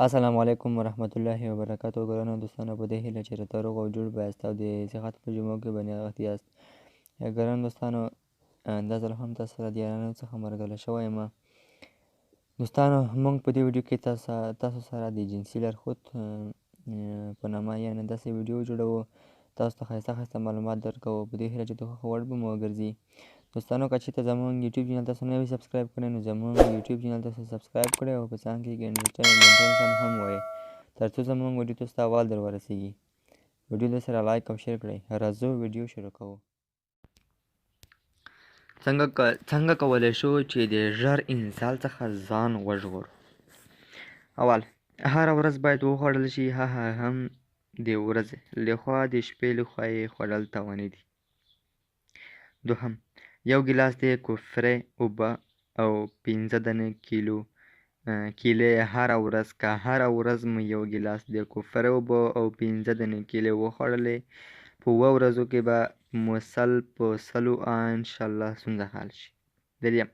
السلام علیکم ورحمت الله وبرکاتو. ګرانو دوستانو، په دې هیله چې راته روغ او جوړ بایست او د صحت په جمعو کې بنیادغت یاست. ګرانو دوستانو، دا ځل هم تاسو سره د یارانو څخه مرګله شوی یم. دوستانو، موږ په دې ویډیو کې تاسو سره د جنسي لارښود په نامه یعنې داسې ویډیو جوړوو، تاسو ته ښایسته ښایسته معلومات درکوو په دې هیله چې د خوښ وړ به مو وګرځي. دوستانو، که چېرته زموږ یوټیوب چینل تاسو نه وي سبسکرایب کړی، نو زموږ یوټیوب چینل تاسو سبسکرایب کړئ او په څنګ کې ګنټه نښان هم ووایئ، تر څو زموږ ویډیو تاسو ته اول در ورسیږي. ویډیو درسره لایک او شیر کړئ. راځو ویډیو شروع کوو. څنګه کولی شو چې د ژر انزال څخه ځان وژغورو؟ اول، هره ورځ باید وخوړل شي، هغه هم د ورځې لخوا د شپې لخوا یې خوړل تاواني دي. دوهم، 1 ګیلاس د کوفرې اوبه او 15 دانې کیلې هره ورځ. که هره ورځ مو 1 ګیلاس د کوفرې اوبه او 15 دانې کیلې وخوړلې، په 2 ورځو کې به مو په سلو انشاءالله ستونزه حل شي. دریم،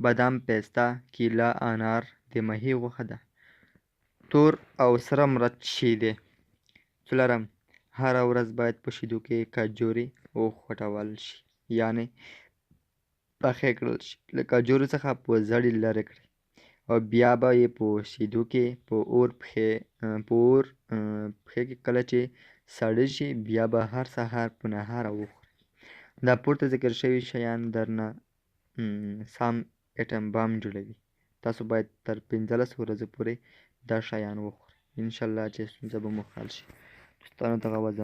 بادام، پیسته، کیله، انار، د ماهي غوښه ده، تور او سره مرچ شیدې. څلورم، هره ورځ باید په شیدو کې کجورې وخوټول شي، یعنې پخې کړل شي. له کجورو څخه پوزړې لرې کړئ او بیا به یې په شیدو کې په اور پخې کې کله چې ساړه شي، بیا به هر سهار په نهاره وخورئ. دا پورته ذکر شوي شیان درنه سام اټم بام جوړوي. تاسو باید تر 15 ورځې پورې دا شیان وخورئ. انشاءالله چې ستونزه به مو حل شي. دوستانو ته غوږ